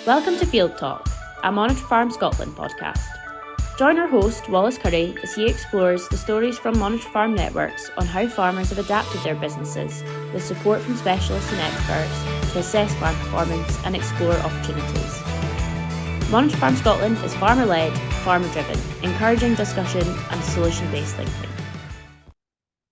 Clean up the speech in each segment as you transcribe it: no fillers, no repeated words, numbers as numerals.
Welcome to Field Talk, a Monitor Farm Scotland podcast. Join our host, Wallace Curry, as he explores the stories from Monitor Farm networks on how farmers have adapted their businesses with support from specialists and experts to assess farm performance and explore opportunities. Monitor Farm Scotland is farmer-led, farmer-driven, encouraging discussion and solution-based thinking.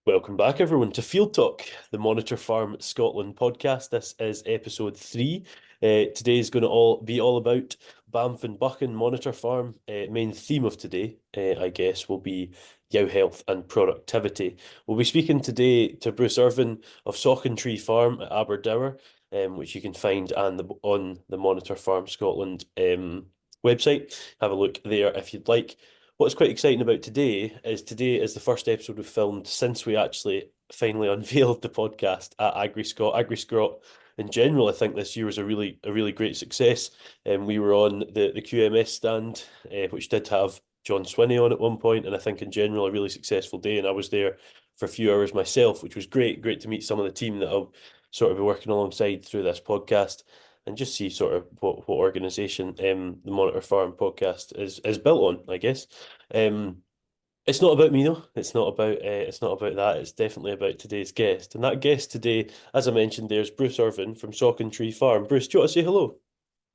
Welcome back, everyone, to Field Talk, the Monitor Farm Scotland podcast. This is episode 3. Today is going to be all about Banff and Buchan Monitor Farm. Main theme of today, I guess, will be yow health and productivity. We'll be speaking today to Bruce Irvine of Sauchentree Farm at Aberdour, which you can find on the Monitor Farm Scotland website. Have a look there if you'd like. What's quite exciting about today is the first episode we've filmed since we actually finally unveiled the podcast at AgriScot. In general, I think this year was a really great success. We were on the QMS stand, which did have John Swinney on at one point, and I think in general a really successful day. And I was there for a few hours myself, which was great to meet some of the team that I'll sort of be working alongside through this podcast, and just see sort of what organisation the Monitor Farm podcast is built on, I guess. It's not about me though. It's not about that. It's definitely about today's guest. And that guest today, as I mentioned, there's Bruce Irvine from Sauchentree Farm. Bruce, do you want to say hello?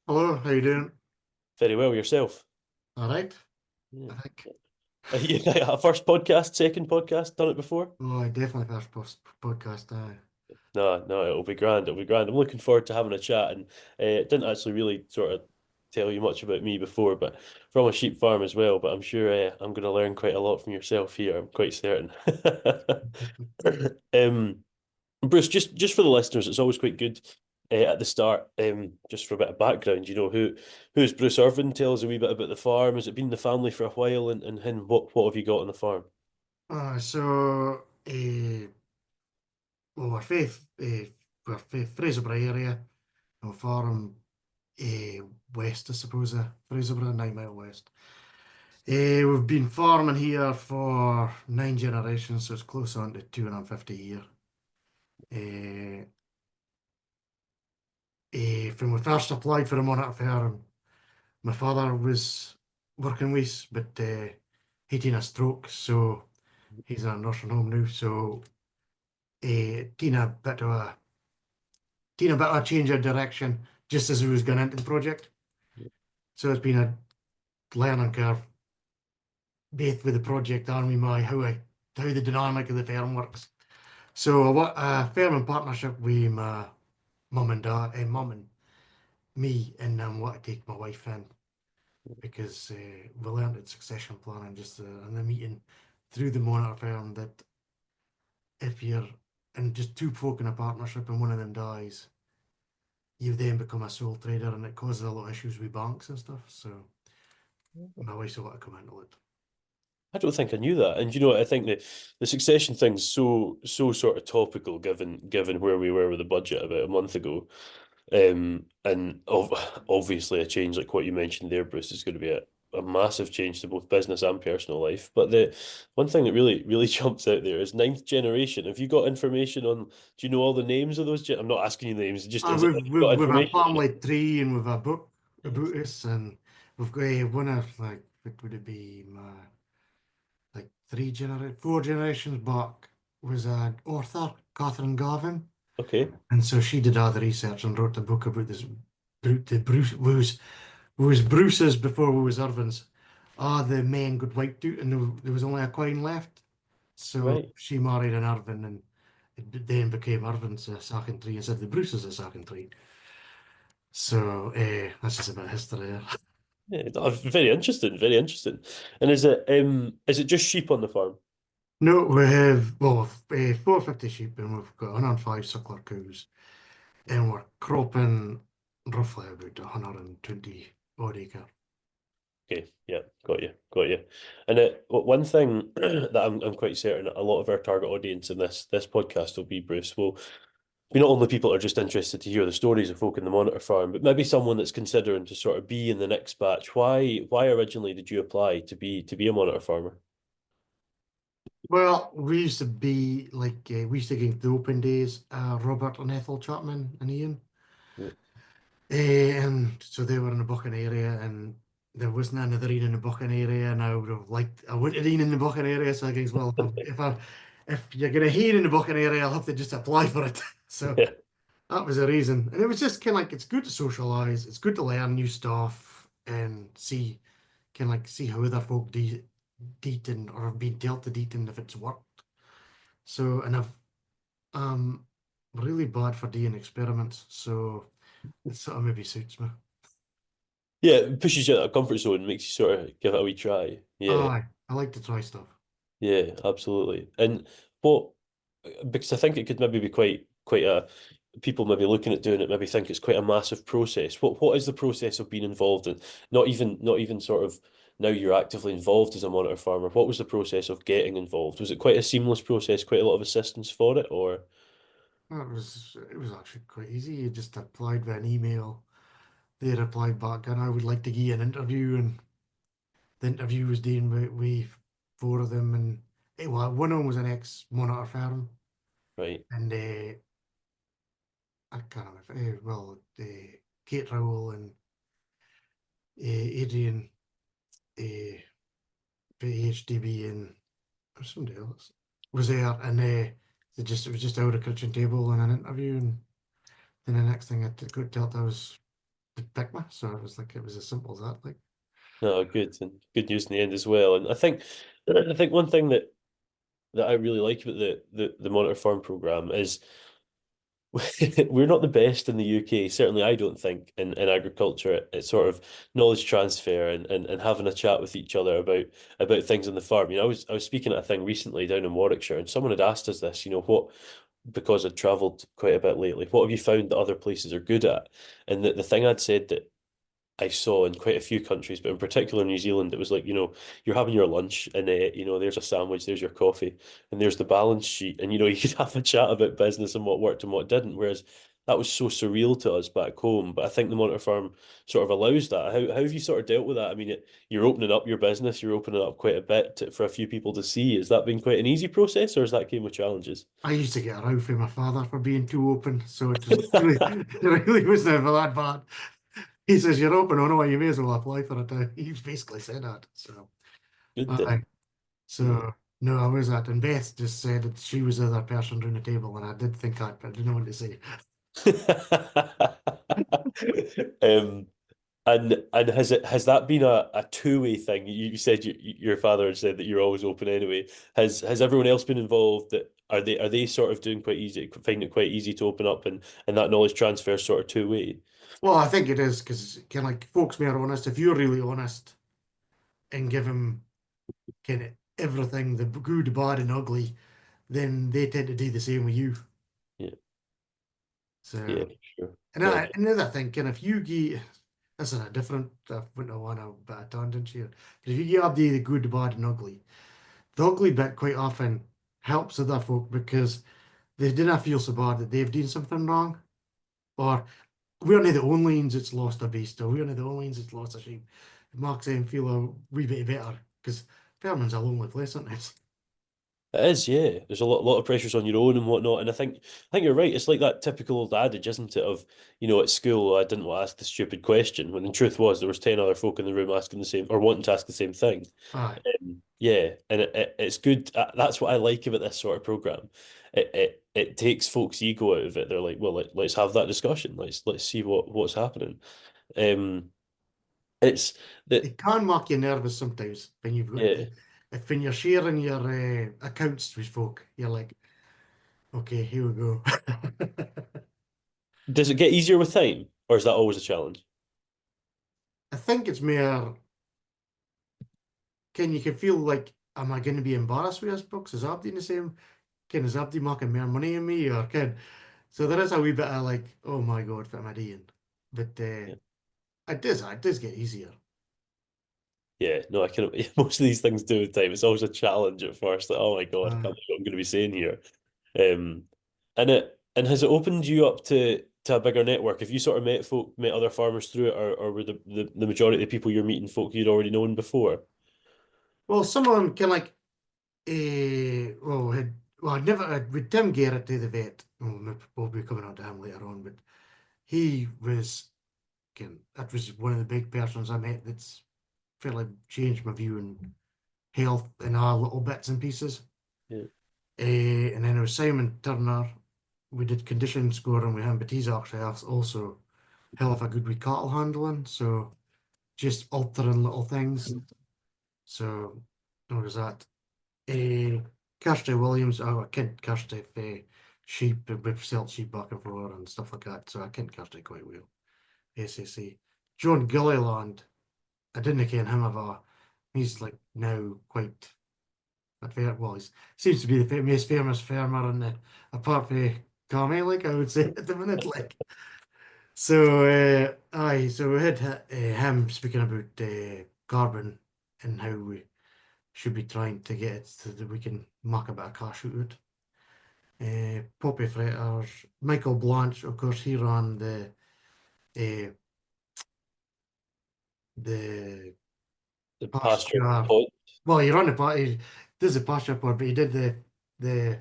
Hello, how you doing? Very well, yourself? All right, Yeah. I think. First podcast, second podcast, done it before? Oh, I definitely first podcast. No, it'll be grand. It'll be grand. I'm looking forward to having a chat. And it didn't actually really sort of tell you much about me before, but from a sheep farm as well. But I'm sure I'm going to learn quite a lot from yourself here. I'm quite certain. Bruce, just for the listeners, it's always quite good at the start, just for a bit of background. You know, who's Bruce Irvine? Tell us a wee bit about the farm. Has it been in the family for a while, and what have you got on the farm? Well, we're faith Fraserburgh area. No farm, west, I suppose, Fraserburgh, 9 mile west. We've been farming here for 9 generations, so it's close on to 250 years. When we first applied for a monitor farm, my father was working with us, but he'd had a stroke, so he's in a nursing home now. So taking a bit of a change of direction just as we was going into the project. So it's been a learning curve, both with the project and with how the dynamic of the firm works. So a firm in partnership with my mum and dad, and mum and me, and then want to take my wife in, because we learned at succession planning just in the meeting through the monitor firm that if you're in just two folk in a partnership and one of them dies, you then become a sole trader, and it causes a lot of issues with banks and stuff. So my wife's a lot to come into it. I don't think I knew that. And you know, I think the succession thing's so sort of topical given where we were with the budget about a month ago. And obviously a change like what you mentioned there, Bruce, is going to be a massive change to both business and personal life. But the one thing that really jumps out there is ninth generation. Have you got information on, do you know all the names of those? I'm not asking you names, just have you got We've a information? family tree, and we've a book about us, and we've got one of, like, what would it be, like 4 generations back was an author, Catherine Garvin. Okay. And so she did all the research and wrote a book about this Bruce was Bruce's before we was Irvines. The men got wiped out, and there was only a coin left. So Right. she married an Irvine, and it then became Irvine's Sauchentree instead of the Bruce's Sauchentree. So that's just a bit of history there. Yeah, very interesting, very interesting. And is it just sheep on the farm? No, we have 450 sheep, and we've got 105 suckler cows, and we're cropping roughly about 120 odd acre. Okay, yeah, got you. And one thing that I'm quite certain a lot of our target audience in this podcast will be, Bruce, will be not only people that are just interested to hear the stories of folk in the Monitor Farm, but maybe someone that's considering to sort of be in the next batch. Why originally did you apply to be a monitor farmer? Well, we used to be like, we used to get the open days, Robert and Ethel Chapman and Ian. Yeah. And so they were in the Buchan area, and there wasn't another inn in the Buchan area, and I would have liked a winter inn in the Buchan area. So I guess, well, if you're gonna hear in the Buchan area, I'll have to just apply for it. So Yeah. that was the reason, and it was just kind of like it's good to socialize, it's good to learn new stuff, and see kind of like see how other folk do dating or have been dealt to dating if it's worked. So, and I'm really bad for doing experiments, so it sort of maybe suits me. Yeah, it pushes you out of comfort zone, makes you sort of give it a wee try. Yeah, Aye, I like to try stuff. yeah, absolutely. And what, because I think it could maybe be quite a, people maybe looking at doing it maybe think it's quite a massive process. What is the process of being involved in, not even sort of now you're actively involved as a monitor farmer. What was the process of getting involved? Was it quite a seamless process, quite a lot of assistance for it, or It was actually quite easy. You just applied with an email. They replied back, and I would like to give you an interview. And the interview was done with four of them, and well, one of them was an ex-monitor firm, right? and I can't remember. Kate Rowell and Adrian PhDB and somebody else was there, and it was just out a kitchen table and an interview, and then the next thing got told I was to pick me, so it was as simple as that. Like, No, good and good news in the end as well. And I think one thing that I really like about the monitor farm program is we're not the best in the UK. Certainly, I don't think in agriculture. It's sort of knowledge transfer and having a chat with each other about things on the farm. I was speaking at a thing recently down in Warwickshire, and someone had asked us this. What, because I'd travelled quite a bit lately. What have you found that other places are good at? And the thing I'd said that I saw in quite a few countries, but in particular New Zealand, it was like, you're having your lunch and, there's a sandwich, there's your coffee, and there's the balance sheet. And, you could have a chat about business and what worked and what didn't. Whereas that was so surreal to us back home. But I think the monitor farm sort of allows that. How have you sort of dealt with that? I mean, you're opening up your business, you're opening it up quite a bit for a few people to see. Has that been quite an easy process, or has that came with challenges? I used to get a row from my father for being too open, so it really was never that bad. He says, "You're open, oh no, you may as well apply for it." He basically said that. So, Good aye. then. Yeah. So no, I was at, and Beth just said that she was the other person around the table, and I did think that, but I didn't know what to say. Um, and has that been a two-way thing? You said your father had said that you're always open anyway. Has everyone else been involved? That are they sort of doing quite easy, finding it quite easy to open up and that knowledge transfer is sort of two-way? Well, I think it is because kind of like folks may are honest. If you're really honest and give them kind of everything, the good, bad, and ugly, then they tend to do the same with you. Yeah, yeah, So, sure. and No, another thing, kind of if you get this is a different, I wouldn't want a bit of tangent here. But if you get up the good, bad, and ugly, the ugly bit quite often helps other folk because they didn't feel so bad that they've done something wrong, or we're not the only ones that's lost a beast, or we're not the only ones that's lost a sheep. It makes them feel a wee bit better because Fairman's a lonely place, isn't it? it is, yeah. There's a lot of pressures on your own and whatnot, and I think you're right. It's like that typical old adage, isn't it? Of at school, I didn't want to ask the stupid question, when the truth was there was 10 other folk in the room asking the same or wanting to ask the same thing. Aye. Yeah, and it's good. That's what I like about this sort of program. It takes folks' ego out of it. They're like, well, let's have that discussion. Let's see what's happening. Um, it's that It can make you nervous sometimes when you've got yeah. to, if when you're sharing your accounts with folk, you're like, okay, here we go. Does it get easier with time, or is that always a challenge? I think it's more, you can feel like, am I going to be embarrassed with this books? Is Abdi the same? Is Abdi making more money than me? Or so there is a wee bit of like, oh my God, what am I doing? But Yeah. it does get easier. Yeah, no, I can. Most of these things do with time. It's always a challenge at first. Like, oh my God, I can't Uh, believe what I'm going to be saying here. And has it opened you up to a bigger network? Have you sort of met other farmers through it, or were the majority of the people you're meeting folk you'd already known before? well, some of them can like, I never, with Tim Garrett to the vet, we'll be coming on to him later on, but he was. that was one of the big persons I met that's fairly changed my view on health and all little bits and pieces. Yeah. And then there was Simon Turner. We did condition scoring with him, but he's actually also hell of a good with cattle handling. So just altering little things. So there was that. Kirsty Williams, I kent Kirsty for sheep, we've sold sheep back and forth and stuff like that. So I kent Kirsty quite well. SAC. John Gilliland, I didn't ken him ever. He's like now quite well, he seems to be the most famous farmer in the apart from Carmy, like I would say at the minute, like. So so we had him speaking about carbon and how we should be trying to get it so that we can make a bit of cash out of it. Poppy Fretters, Michael Blanche, of course, he ran uh, the The pasture pasture. pod. Well, he ran the he does the pasture part, but he did the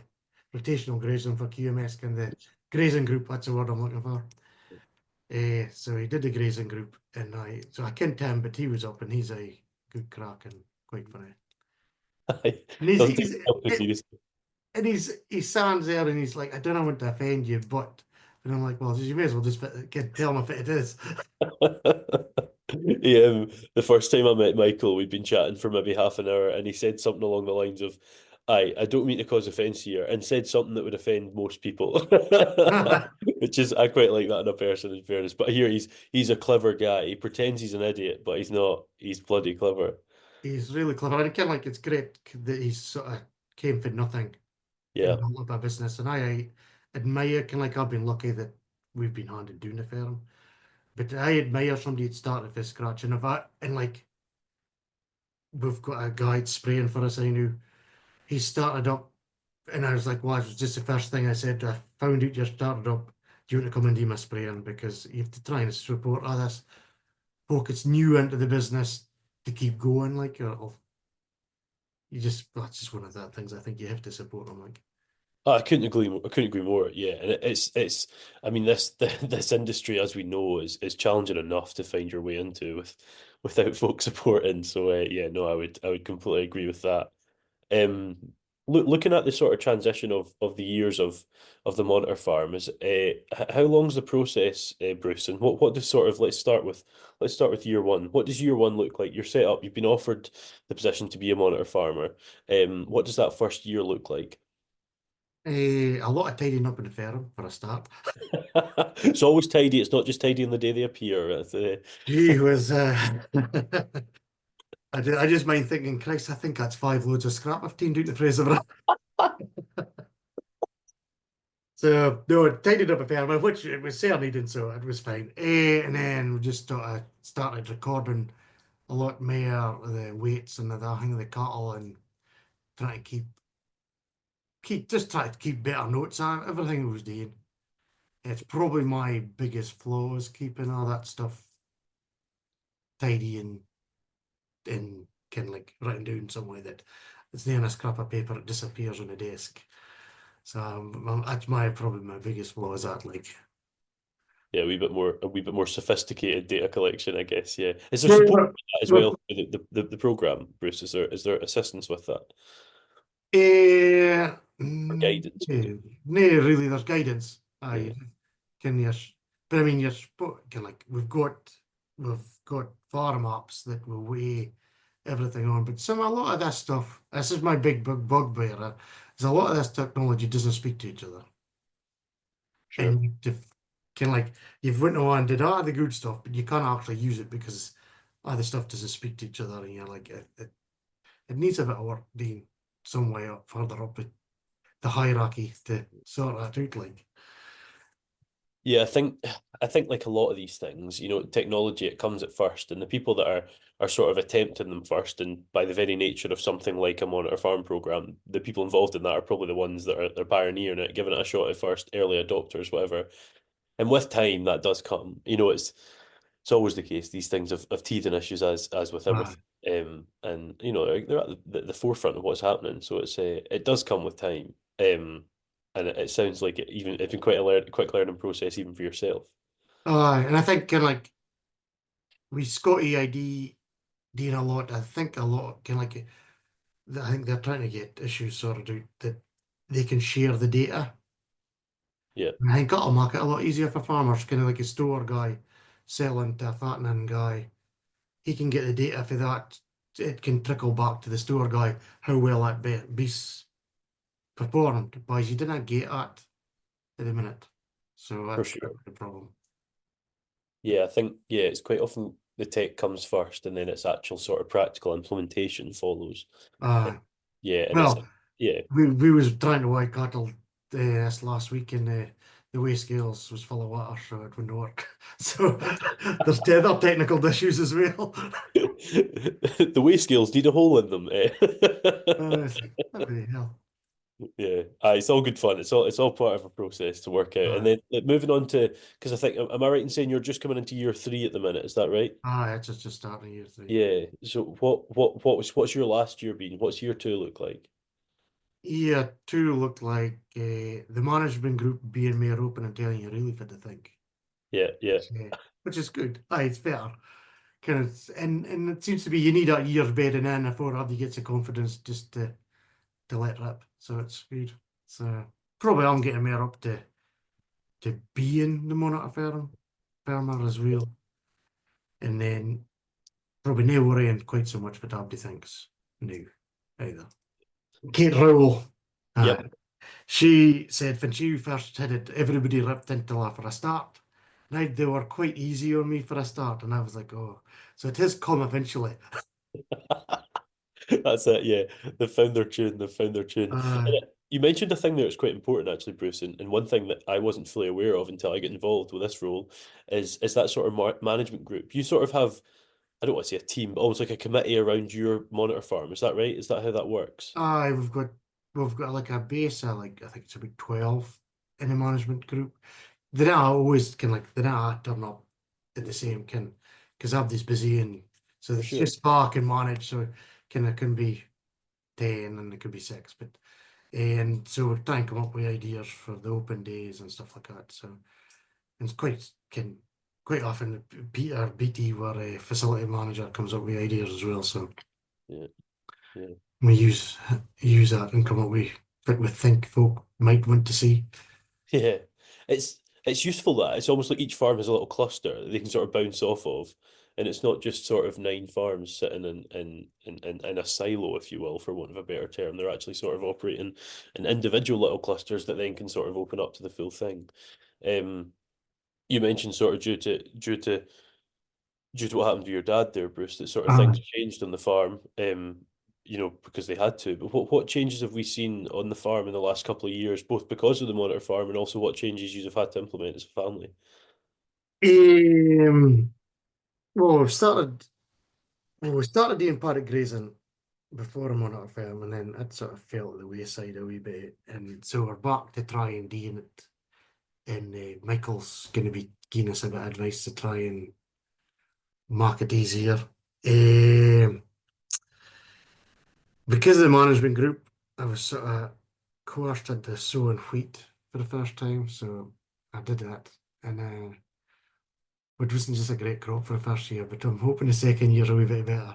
rotational grazing for QMS and the grazing group. That's the word I'm looking for. So he did the grazing group, and I kent him, but he was up, and he's a good crack and quite funny. And Don't take yourself too seriously. he stands there and he's like, I don't want to offend you, but, and I'm like, well, you may as well just tell him if it is. Yeah, the first time I met Michael, we'd been chatting for maybe half an hour, and he said something along the lines of, I don't mean to cause offence here," and said something that would offend most people. Which is, I quite like that in a person, in fairness. But here he's a clever guy. He pretends he's an idiot, but he's not. He's bloody clever. He's really clever. And I kind of like it's great that he's sort of came for nothing Yeah. and built up a business. And I admire, kind of like I've been lucky that we've been handed doing it for him. But I admire somebody that started from scratch. And if I, and like, we've got a guy spraying for us, I knew he started up. And I was like, well, it was just the first thing I said. I found out you started up. Do you want to come and do my spraying? Because you have to try and support others. Folk it's new into the business to keep going. Like, you just, that's just one of the things I think you have to support them. Like, Oh, I couldn't agree. I couldn't agree more. Yeah, and it's. I mean, this industry, as we know, is challenging enough to find your way into without folk supporting. So yeah, no, I would completely agree with that. Looking at the sort of transition of the years of the monitor farm, is how long's the process, Bruce? And what does sort of let's start with year one. What does year one look like? You're set up. You've been offered the position to be a monitor farmer. What does that first year look like? a lot of tidying up in the farm for a start. It's always tidy. It's not just tidy on the day they appear. Gee was, I just mind thinking, Christ, I think that's 5 loads of scrap I've taken out the Fraser. So no, it tidied up a fair amount, which it was certainly did, so it was fine. And then we just started recording a lot more of the weights and the thing of the cattle and trying to keep better notes on everything we was doing. It's probably my biggest flaw is keeping all that stuff tidy and kind of like written down somewhere that it's near a scrap of paper, it disappears on the desk. So that's probably my biggest flaw is that like. Yeah, a wee bit more sophisticated data collection, I guess. Yeah, is there Yeah, support for that as but, well? The program, Bruce, is there assistance with that or guidance? no, really, there's guidance. Yeah, I can yes, but I mean, yes, can like we've got farm apps that will weigh everything on, but a lot of this stuff. This is my big bugbear. Is a lot of this technology doesn't speak to each other, sure. and you can like you've written on did all the good stuff, but you can't actually use it because other stuff doesn't speak to each other, and you're like it needs a bit of work being some way up further up the hierarchy to sort that out. Like, Yeah, I think like a lot of these things, technology, it comes at first, and the people that are sort of attempting them first, and by the very nature of something like a monitor farm program, the people involved in that are probably the ones that are pioneering it, giving it a shot at first, early adopters, whatever. And with time, that does come. It's always the case. These things have teething issues as with uh, everything. And they're at the forefront of what's happening. So it does come with time. And it sounds like it's been quite a quick learning process even for yourself. and I think kind of like we Scotty ID doing a lot. I think a lot kind of like I think they're trying to get issues sorted out that they can share the data. Yeah, And I think that'll make it a lot easier for farmers, kind of like a store guy selling to a fattening guy. He can get the data for that. It can trickle back to the store guy how well that beast performed, but you didn't get that at the minute. So for that's sure. the problem. Yeah, I think it's quite often the tech comes first and then its actual sort of practical implementation follows. Uh, Yeah, and it's well, yeah. we was trying to weigh cattle this last week and the weigh scales was full of water, so it wouldn't work. So there's other technical issues as well. The weigh scales need a hole in them. It's like, bloody hell. Yeah, it's all good fun. It's all part of a process to work out. And Uh, then like, moving on to because I think am I right in saying you're just coming into year three at the minute? Is that right? it's just starting year three. Yeah. So what's your last year been? What's year two look like? Year two looked like the management group being more open and telling you really what to think, Yeah, yeah, which is good. It's fair. Kind of, and it seems to be you need a year's bedding in before Abby gets the confidence just to let rip. So it's good. So probably I'm getting more up to being the monitor farmer as well, and then probably no worrying quite so much what Abby thinks now either. Kate Rowell, yep. she said when she first hit it, everybody ripped into her for a start. Now they were quite easy on me for a start, and I was like, oh, so it has come eventually. That's it, yeah. The founder tune, the founder tune. Uh, And you mentioned a thing there that's quite important actually, Bruce, and one thing that I wasn't fully aware of until I get involved with this role is that sort of management group. You sort of have, I don't want to say a team, but almost like a committee around your monitor farm. Is that right? Is that how that works? Aye, we've got like a base of like I think it's about 12 in the management group. They're not always can like they're not turn up at the same can because Abdi's busy and so For it's sure. just Spark and manage so can be 10 and it could be 6 but and so we're trying to come up with ideas for the open days and stuff like that. So it's quite often Peter BT where a facility manager comes up with ideas as well. So Yeah, yeah. we use that and come up with what we think folk might want to see. Yeah, it's useful that it's almost like each farm has a little cluster that they can sort of bounce off of, and it's not just sort of nine farms sitting in a silo, if you will, for want of a better term. They're actually sort of operating in individual little clusters that then can sort of open up to the full thing. Um, you mentioned sort of due to what happened to your dad there, Bruce, that sort of Uh, things changed on the farm, because they had to. But what changes have we seen on the farm in the last couple of years, both because of the monitor farm and also what changes you have had to implement as a family? um, well, we started doing paddock grazing before I'm on our farm, and then it sort of fell to the wayside a wee bit, and so we're back to try and doing it. And Michael's going to be giving us a bit of advice to try and make it easier. Um, because of the management group, I was sort of coerced into sowing wheat for the first time, so I did that, and which wasn't just a great crop for the first year, but I'm hoping the second year's a wee bit better.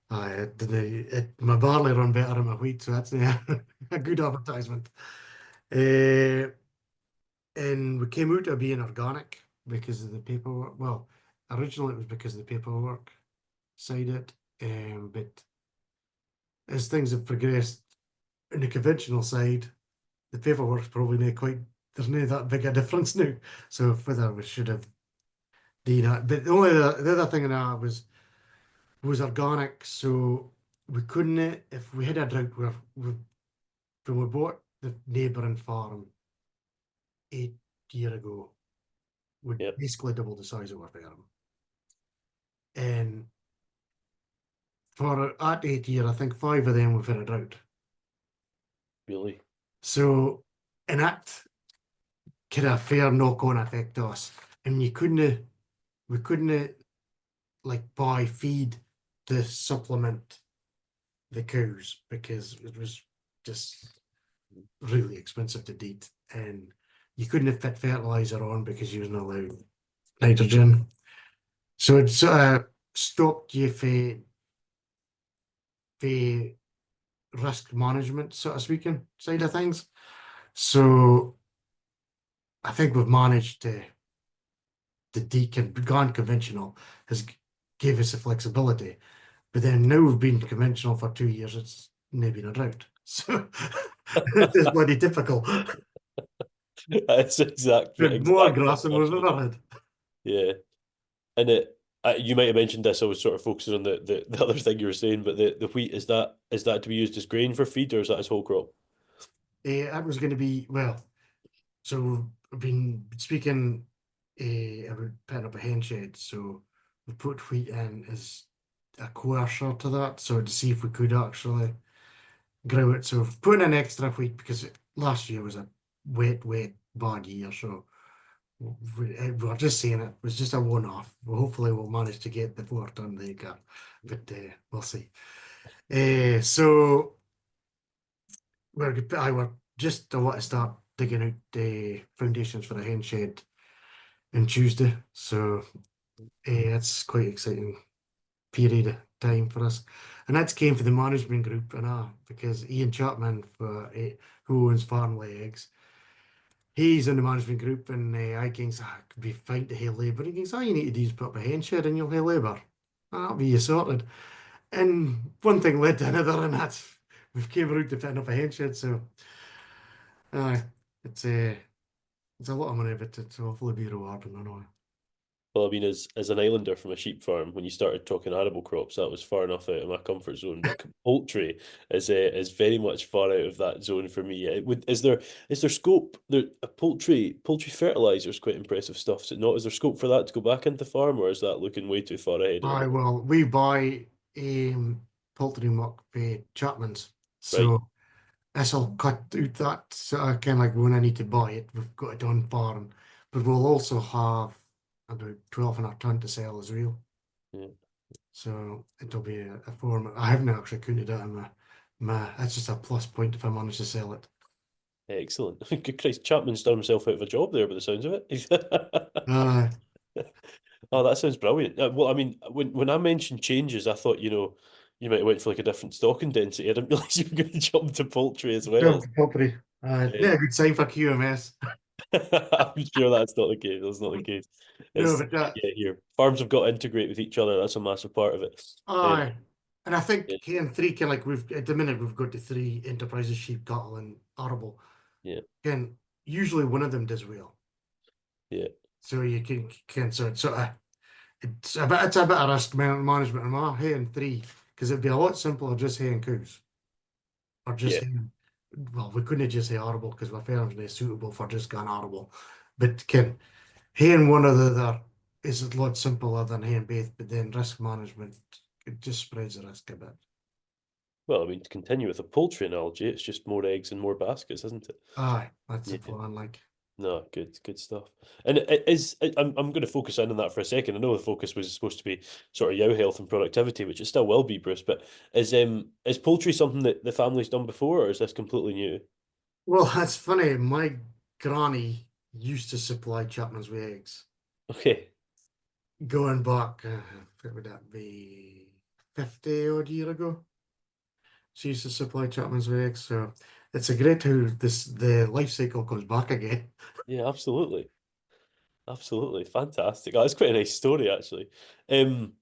My barley run better than my wheat, so that's a good advertisement. Uh, and we came out of being organic because of the paperwork. Well, originally it was because of the paperwork side of it, but as things have progressed in the conventional side, the paperwork's probably not quite. There's no that big a difference now. So whether we should have done that, but the other thing in that was organic, so we couldn't if we had a drought when we bought the neighbouring farm 8 year ago, we Yep, basically doubled the size of our farm. And for that 8 year, I think 5 of them we've had a drought. really. So and that could have fair knock-on effect to us. And we couldn't like buy feed to supplement the cows because it was just really expensive to eat, and you couldn't have fit fertilizer on because you wasn't allowed nitrogen. So it sort of stopped you for risk management, sort of speaking, side of things. So I think we've managed to gone conventional has gave us the flexibility. But then now we've been conventional for 2 years, it's maybe been a drought. So it is bloody difficult. That's With more exactly grass what than I we've mentioned. ever had. Yeah. And you might have mentioned this. I was sort of focusing on the other thing you were saying, but the wheat is that to be used as grain for feed, or is that as whole crop? That was going to be, well, so we've been speaking about putting up a hen shed. So we put wheat in as a coercer to that. So to see if we could actually grow it. So we've put in extra wheat because last year was a wet, bad year. So we're just saying it was just a one-off. Well, hopefully we'll manage to get the 4 ton acre, but we'll see. So we're just I want to start digging out the foundations for a hen shed on Tuesday. So it's quite exciting period of time for us. And that's came for the management group and because Ian Chapman who owns Farmley Eggs, he's in the management group and I thinks it could be fine to hay labour. He thinks all you need to do is put up a hen shed and you'll hay labour. That'll be you sorted. And one thing led to another and we've came around to fitting up a hen shed. So uh, it's it's a lot of money, but it's hopefully be rewarding. I know. Well, I mean, as an islander from a sheep farm, when you started talking arable crops, that was far enough out of my comfort zone. But poultry is very much far out of that zone for me. Is there scope? Poultry fertilizer is quite impressive stuff. Is it not? Is there scope for that to go back into farm, or is that looking way too far ahead at the I moment? well, we buy poultry muck for Chapman's, Right. so this will cut out that sort of kind of like when I need to buy it, we've got it on farm, but we'll also have about 12.5 ton to sell as well. Yeah. So it'll be a form. I haven't actually counted it in my. That's just a plus point if I manage to sell it. Excellent. Good Christ, Chapman's done himself out of a job there by the sounds of it. Uh, Oh, that sounds brilliant. Well, I mean, when I mentioned changes, I thought, you might have went for like a different stocking density. I didn't realize you were going to jump to poultry as well. Jump property. Yeah. Yeah, a good sign for QMS. I'm sure that's not the case. That's not the case. No, It's but yeah, here. Farms have got to integrate with each other. That's a massive part of it. Um, aye. And I yeah, think K3 can like we've at the minute we've got the three enterprises, sheep, cattle, and arable. yeah, Can usually one of them does well. yeah, So you can so it's sort of it's a bit of risk management on my hay and three because it'd be a lot simpler just haying cows or just yeah. haying. Well, we couldn't just hay arable because my farm's not suitable for just going arable. But can haying one or the other is a lot simpler than haying both. But then risk management it just spreads the risk a bit. Well, I mean, to continue with the poultry analogy, it's just more eggs and more baskets, isn't it? Aye, that's the Yeah. plan. Like, No, good stuff. And it is. I'm going to focus in on that for a second. I know the focus was supposed to be sort of yow health and productivity, which it still will be, Bruce. But is poultry something that the family's done before, or is this completely new? well, that's funny. My granny used to supply Chapman's with eggs. Okay. Going back, what would that be? 50 odd year ago. She used to supply Chapman's with eggs. So it's a great how the life cycle comes back again. Yeah, absolutely, absolutely, fantastic. Oh, that's quite a nice story, actually. Um,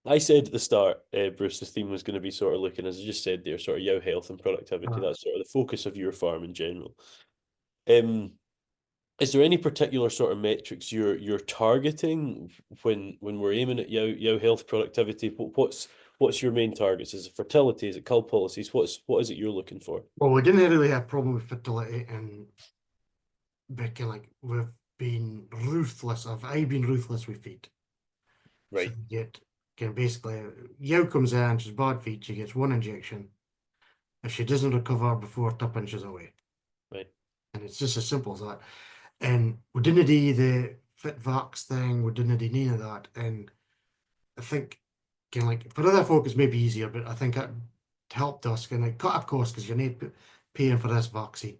I said at the start, Bruce, the theme was going to be sort of looking, as I just said there, sort of yow health and productivity. Uh, That's sort of the focus of your farm in general. Um, Is there any particular sort of metrics you're targeting when we're aiming at yow health productivity? What's your main targets? Is it fertility? Is it cull policies? What is it you're looking for? well, we didn't really have a problem with fertility and Becky, like we've been ruthless. I've been ruthless with feed. So Right, you can basically Yao comes in, she's bad feet, she gets one injection. If she doesn't recover before tupping, she's away. right. And it's just as simple as that. And we didn't do the fit vax thing, we didn't do any of that. And I think can like for other folk it's maybe easier, but I think it helped us can like cut a cost because you're not paying for this vaccine.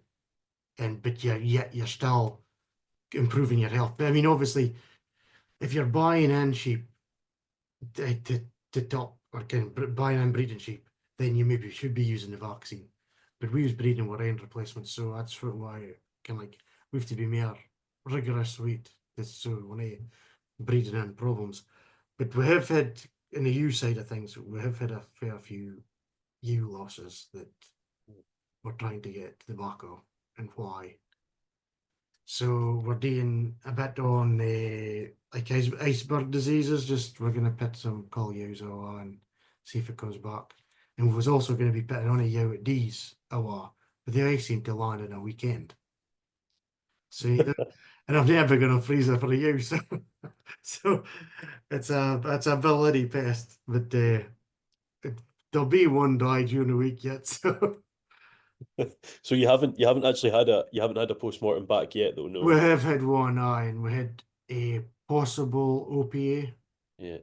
And but yeah, yet you're still improving your health. But I mean obviously if you're buying in sheep to top or buying in breeding sheep, then you maybe should be using the vaccine. But we use breeding with end replacements, so that's why kind of like we have to be more rigorous with this, so when they breeding in problems. But we have had in the ewe side of things, we have had a fair few ewe losses that we're trying to get to the back of and why. So we're doing a bit on like iceberg diseases. Just we're going to put some cull ewes on and see if it comes back. And we was also going to be putting on a ewe at these a while, but they all seem to land in a weekend. So and I'm never going to freeze it for a ewe. So so it's a ability pest, but there'll be one die during the week yet. So So you haven't actually had a post-mortem back yet though, we no. have had one eye, and we had a possible OPA. Yeah,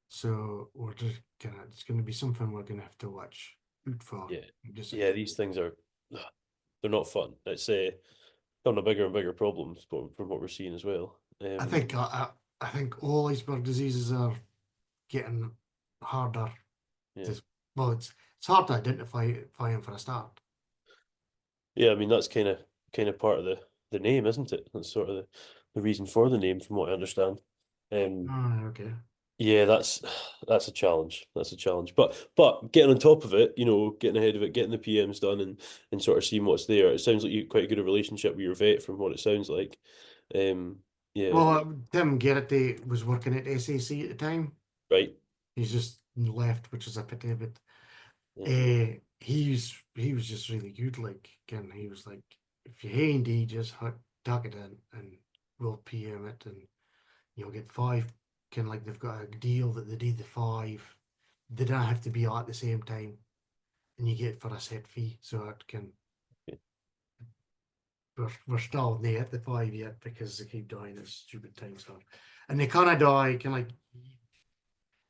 So we're just gonna, it's gonna be something we're gonna have to watch out for. yeah. Just Yeah, these things are they're not fun. It's becoming a bigger and bigger problems from what we're seeing as well. I think I think all iceberg diseases are getting harder Yeah. to, well, it's hard to identify them for a start. Yeah, I mean that's kind of part of the name, isn't it? That's sort of the reason for the name from what I understand. Um Ah, okay. yeah, that's a challenge. That's a challenge. But getting on top of it, getting ahead of it, getting the PMs done and sort of seeing what's there. It sounds like you quite a good relationship with your vet from what it sounds like. Yeah, Well, Tim Garrity was working at SAC at the time. right. He's just left, which is a pity, but Yeah, he was just really good. Like, again, he was like, if you hey indeed, just tuck it in and we'll PM it, and you'll get five. Kind of like they've got a deal that they do the five. They don't have to be at the same time, and you get for a set fee. So it can. yeah, We're still not at the five yet because they keep dying at stupid times. So, and they kind of die. Can like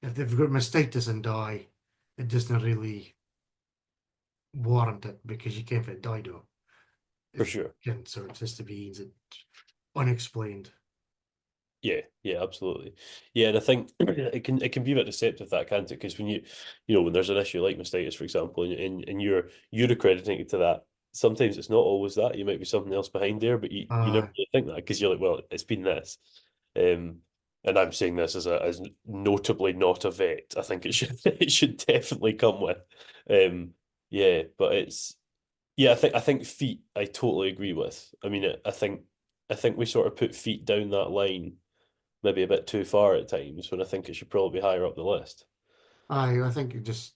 if they've got mastitis and die, it doesn't really warrant it because you can't fit dido. for sure. So it just to be unexplained. Yeah, yeah, absolutely. Yeah, and I think it can be a bit deceptive that, can't it? Because when there's an issue like mastitis, for example, and you're accrediting it to that, sometimes it's not always that. You might be something else behind there, but you never Uh, really think that because you're like, well, it's been this. Um, and I'm saying this as notably not a vet. I think it should it should definitely come with. Yeah, but yeah, I think feet I totally agree with. I mean, I think we sort of put feet down that line maybe a bit too far at times when I think it should probably be higher up the list. I think it just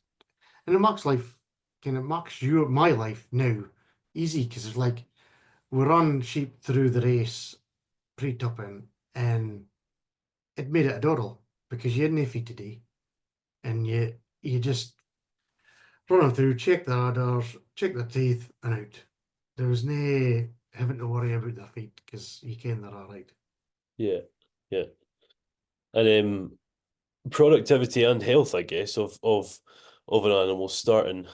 and it makes life kind of makes my life now easy because it's like we run sheep through the race pre-tupping and it made it a doddle because you had no feet today and you just run them through, check their udders, check their teeth and out. There was no having to worry about their feet because you can they're all right. Yeah, yeah, and productivity and health, I guess, of an animal starting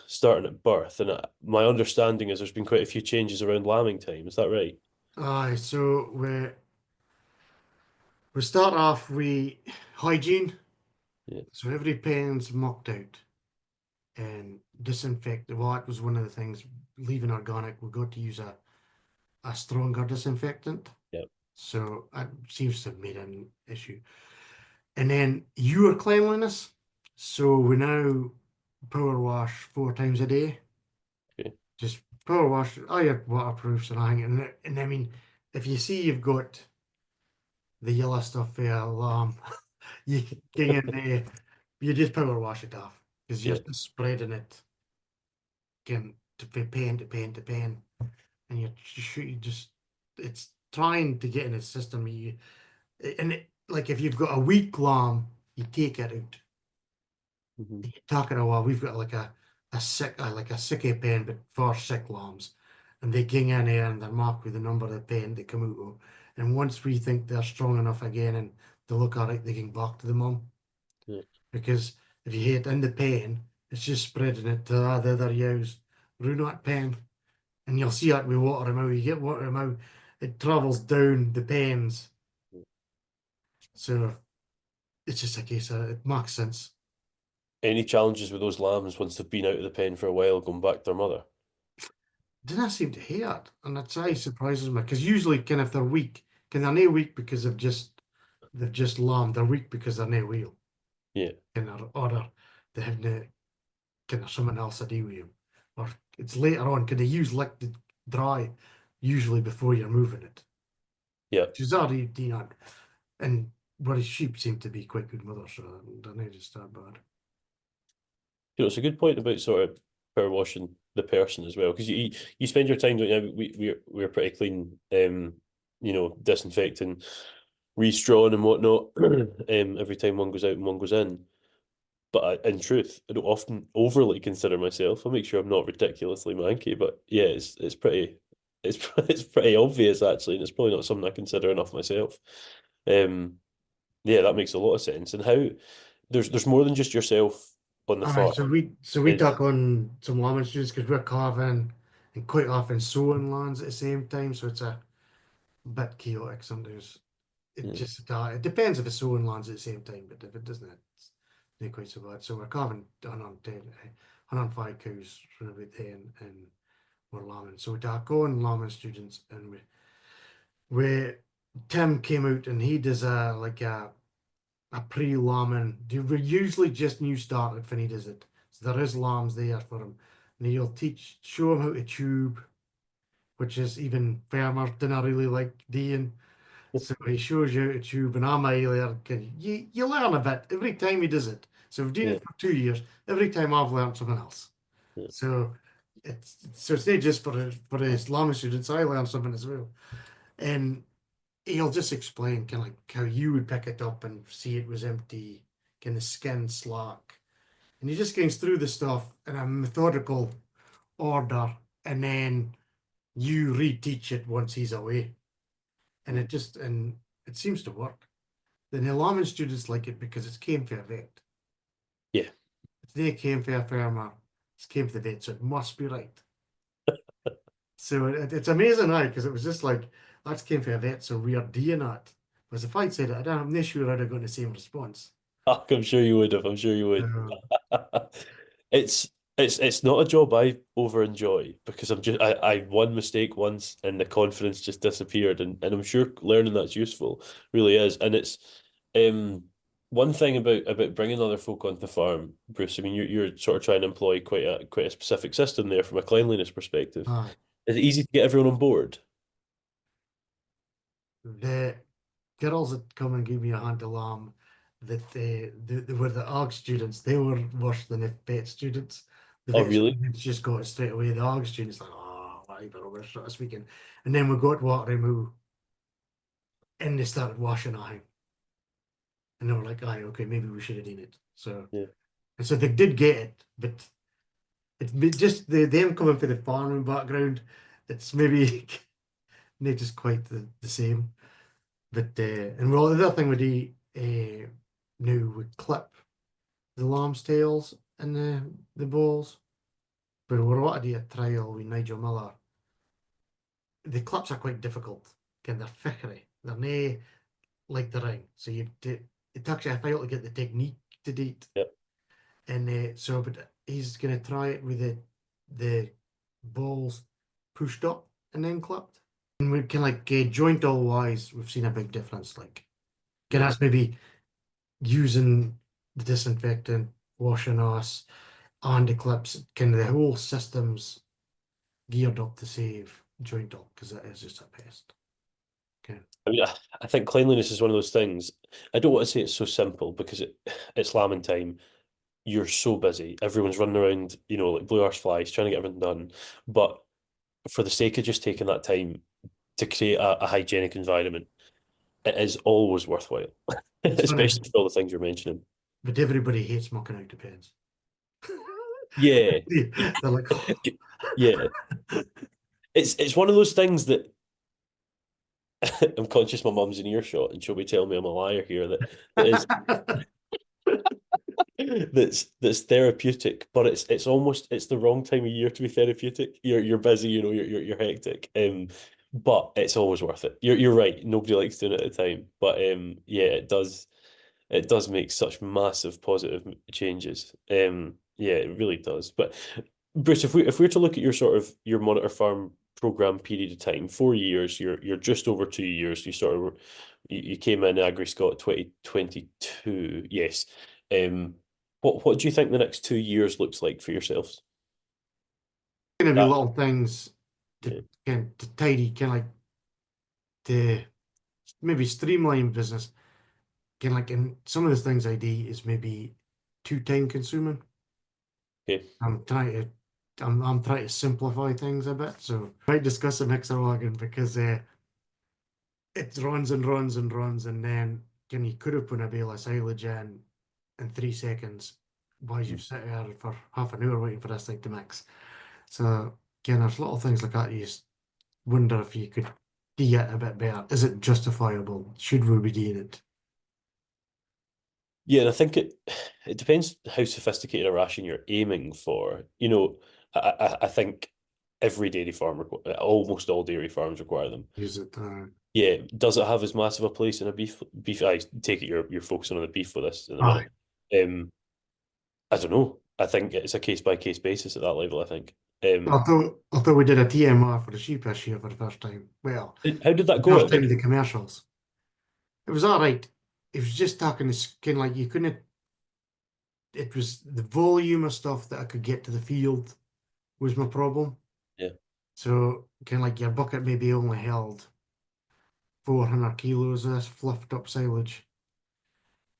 at birth. And my understanding is there's been quite a few changes around lambing time. Is that right? Aye, so we start off with hygiene. Yeah, So every pen's mucked out and disinfected. Well, that was one of the things. Leaving organic, we got to use a stronger disinfectant. yeah, So that seems to have made an issue. And then your cleanliness. So we now power wash 4 times a day. okay, Just power wash, all your waterproofs and everything. And I mean, if you see you've got the yellow stuff there, you can get in there, you just power wash it off because you're yeah, just spreading it again to pen to pen to pen, and you just it's trying to get in its system. Like if you've got a weak lamb, you take it out. hmm, You talk it a while. We've got like a like a sicky pen, but for sick lambs, and they ging in there and they're marked with the number of the pen they come out of. And once we think they're strong enough again and they look alright, they can back to the mum. yeah, Because if you hit in the pen, it's just spreading it to the other ewes. Ruin that pen. And you'll see that with water them out. You get water them out, it travels down the pens. So it's just a case of it makes sense. Any challenges with those lambs once they've been out of the pen for a while, going back to their mother? Didn't seem to hear it, and that's always surprises me because usually, kind of, if they're weak, can they're not weak because they've just lambed. They're weak because they're not wheel, Yeah. and or they have no kind of someone else to do with them, or it's later on. Can they use lick the dry usually before you're moving it? Yeah. Which is already, and whereas sheep seem to be quite good mothers, so they're not just that bad. It's a good point about sort of power washing the person as well, because you spend your time doing. We're pretty clean, disinfecting, restrawing and whatnot, every time one goes out and one goes in. But in truth, I don't often overly consider myself. I make sure I'm not ridiculously manky, but yeah, it's pretty it's pretty obvious actually, and it's probably not something I consider enough myself. Um, yeah, that makes a lot of sense. And how there's more than just yourself on the All right, farm. so we It's duck on some lambing students because we're carving and quite often sowing lands at the same time, so it's a bit chaotic sometimes. It mm, just it depends if it's sowing lands at the same time, but if it doesn't, it's not quite so bad. So we're carving 105 cows from about 10, and we're lambing. So we duck on lambing students, and we Tim came out and he does a pre-lambing. We're usually just new started when he does it. So there is lambs there for him. And he'll show him how to tube, which is even farmers didn't really like doing. So he shows you how to tube, and I'm there. You learn a bit every time he does it. So we've done yeah, it for 2 years. Every time I've learned something else. yeah, So it's not just for his lambing students. I learn something as well. And he'll just explain kind of like how you would pick it up and see it was empty, kind of skin slack. And he just goes through the stuff in a methodical order, and then you reteach it once he's away. And mm, it seems to work. The Nilaman students like it because it's came for a vet. yeah. If they came for a farmer, it's came for the vet, so it must be right. So it's amazing now because it was just like that's came for a vet, so we are doing that. Whereas if I'd said it, I'm not sure I'd have got the same response. I'm sure you would have. I'm sure you would. Uh, It's not a job I over enjoy because I one mistake once and the confidence just disappeared, and I'm sure learning that's useful really is. And it's um one thing about bringing other folk onto the farm, Bruce. I mean, you're sort of trying to employ quite a specific system there from a cleanliness perspective. aye. Is it easy to get everyone on board? The girls that come and give me a hand alarm that they were the ARG students, they were worse than the vet students. The Oh, vet really? students just got it straight away. The ARG students like, oh, whatever, we're sort of speaking. And then we got water remove and they started washing our him. And they were like, aye, okay, maybe we should have done it. So Yeah. and so they did get it, but just them coming from the farming background, it's maybe not just quite the same. But and well, the other thing we do now we clip the lamb's tails and the balls. But we're about to do a trial with Nigel Miller. The clips are quite difficult, and they're fickery. They're nae like the ring. So it takes you a while to get the technique to date. Yep. And but he's gonna try it with the balls pushed up and then clipped. And we can like joint all wise, we've seen a big difference. Like, can Yeah. that's maybe using the disinfectant, washing us, and the clips, kind of the whole system's geared up to save joint up because it is just a pest. Okay. I mean, I think cleanliness is one of those things. I don't want to say it's so simple because it's lambing time. You're so busy. Everyone's running around, like blue arse flies, trying to get everything done. But for the sake of just taking that time to create a hygienic environment, it is always worthwhile, It's funny, especially for all the things you're mentioning. but everybody hates mucking out the pens. Yeah, They're like, oh. yeah. It's one of those things that I'm conscious my mum's in earshot and she'll be telling me I'm a liar here that is that's therapeutic, but it's almost it's the wrong time of year to be therapeutic. You're busy, you're hectic. but it's always worth it. You're right. Nobody likes doing it at the time, but yeah, it does make such massive positive changes. Yeah, it really does. But Bruce, if we're to look at your sort of your monitor farm program period of time, 4 years, you're just over 2 years. You came in Agri Scott 2022. Yes. Um, what do you think the next 2 years looks like for yourselves? Gonna be That little things to yeah, to tidy, kind of like to maybe streamline business. Kind of like, and some of the things I do is maybe too time consuming. okay. I'm trying I'm trying to simplify things a bit. So I might discuss the mixer wagon because it runs and runs and runs, and then can you could have put a bale of silage in 3 seconds while you've sat there for half an hour waiting for this thing to mix. So again, there's little things like that. You just wonder if you could do it a bit better. Is it justifiable? Should we be doing it? Yeah, and I think it depends how sophisticated a ration you're aiming for. I think every dairy farm, almost all dairy farms require them. Use it? Yeah, does it have as massive a place in a beef? I take it you're focusing on the beef with this in a Aye. minute. I don't know. I think it's a case by case basis at that level, I think. Although we did a TMR for the sheep this year for the first time. Well, How did that the go first at time the in the commercials. It was all right. It was just talking the skin like you couldn't. It was the volume of stuff that I could get to the field was my problem. yeah. So kind of like your bucket maybe only held 400 kilos of this fluffed up silage.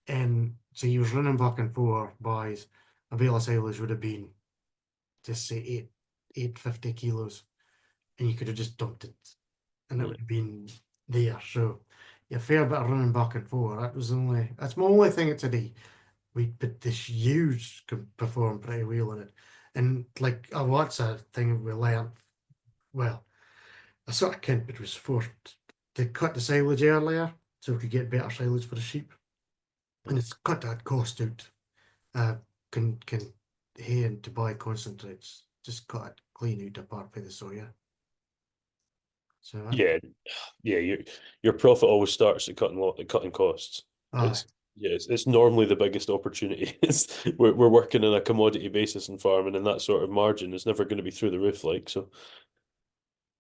And so you was running back and forth buys. A bale of silage would have been just say 850 kilos. And you could have just dumped it and it Yeah. would have been there. So a fair bit of running back and forth. That's my only thing today. But this ewes could perform pretty well in it. And like what's a thing we learned, well, I sort of kid, but it was forced to cut the silage earlier so we could get better silage for the sheep. And it's cut that cost out. Can hay and to buy concentrates. Just cut it clean out apart from the soya. So that, Yeah, yeah, your profit always starts at cutting costs. aye. It's yeah, it's normally the biggest opportunity. We're working on a commodity basis in farming, and that sort of margin is never going to be through the roof, like so.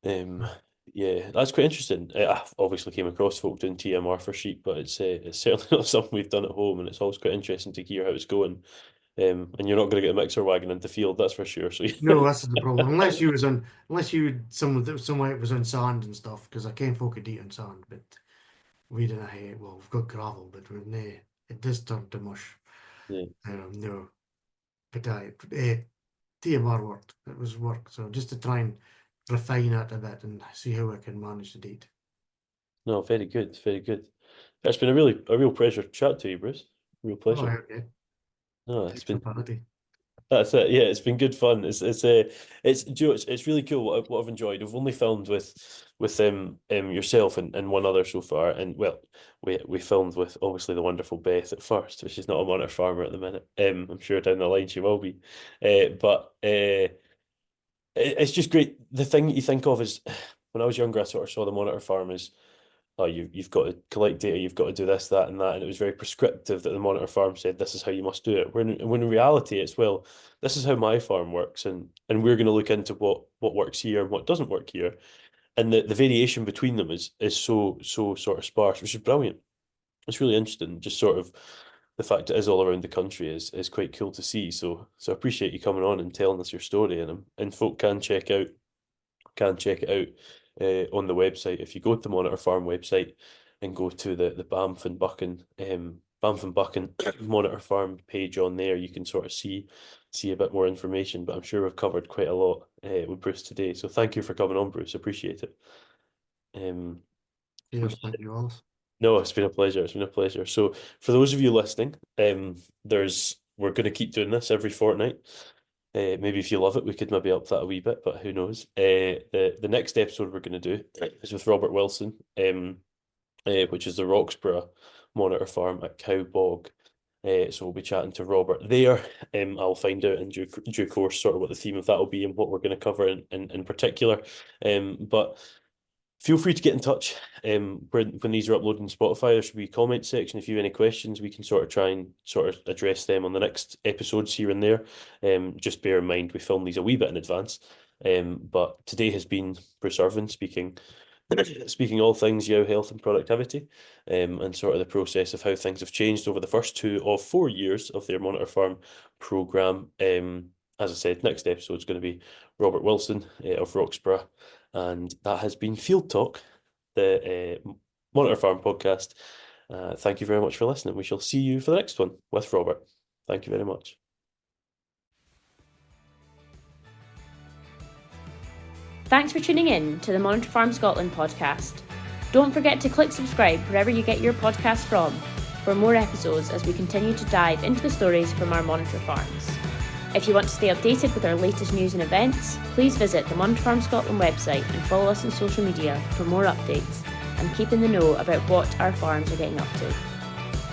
Um, yeah, that's quite interesting. I've obviously came across folk doing TMR for sheep, but it's certainly not something we've done at home, and it's always quite interesting to hear how it's going. And you're not going to get a mixer wagon into the field, that's for sure. So No, that's the problem. Unless you had somewhere it was on sand and stuff, because I can't folk could eat on sand, but we didn't have, well, we've got gravel, but we're nah, it does turn to mush. yeah. No, but TMR worked. It was work. So just to try and refine it a bit and see how I can manage the date. No, very good, very good. It's been a real pleasure to chat to you, Bruce. Real Oh, pleasure. okay. No, it's Takes the been party. that's it. Yeah, it's been good fun. It's really cool what I've enjoyed. I've only filmed with yourself and one other so far, and well, we filmed with obviously the wonderful Beth at first, which is not a monitor farmer at the minute. I'm sure down the line she will be, but it's just great. The thing that you think of is when I was younger, I sort of saw the monitor farm as oh, you've got to collect data, you've got to do this, that, and that. And it was very prescriptive that the monitor farm said this is how you must do it. When in reality it's well, this is how my farm works, and we're going to look into what works here and what doesn't work here. And the variation between them is so sort of sparse, which is brilliant. It's really interesting, just sort of the fact it is all around the country is quite cool to see. So I appreciate you coming on and telling us your story, and folk can check it out on the website. If you go to the Monitor Farm website and go to the Banff and Buchan Monitor Farm page on there, you can sort of see a bit more information. But I'm sure we've covered quite a lot with Bruce today. So thank you for coming on, Bruce. Appreciate it. Um, Cheers, thank you, Alice. no, it's been a pleasure. It's been a pleasure. So for those of you listening, we're going to keep doing this every fortnight. Maybe if you love it, we could maybe up that a wee bit, but who knows? The next episode we're going to do is with Robert Wilson, which is the Roxburgh Monitor Farm at Cow Bog. So we'll be chatting to Robert there. I'll find out in due course sort of what the theme of that will be and what we're going to cover in particular. But Feel free to get in touch when these are uploaded on Spotify. There should be a comment section. If you have any questions, we can sort of try and sort of address them on the next episodes here and there. Just bear in mind we film these a wee bit in advance. But today has been Bruce Irvine speaking all things Yow health and productivity, and sort of the process of how things have changed over the first 2 of 4 years of their Monitor Farm programme. As I said, next episode is going to be Robert Wilson of Roxburgh, and that has been Field Talk, the Monitor Farm podcast. Thank you very much for listening. We shall see you for the next one with Robert. Thank you very much. Thanks for tuning in to the Monitor Farm Scotland podcast. Don't forget to click subscribe wherever you get your podcast from for more episodes as we continue to dive into the stories from our Monitor Farms. If you want to stay updated with our latest news and events, please visit the Monitor Farm Scotland website and follow us on social media for more updates and keep in the know about what our farms are getting up to.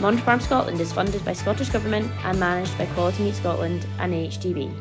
Monitor Farm Scotland is funded by Scottish Government and managed by Quality Meat Scotland and AHDB.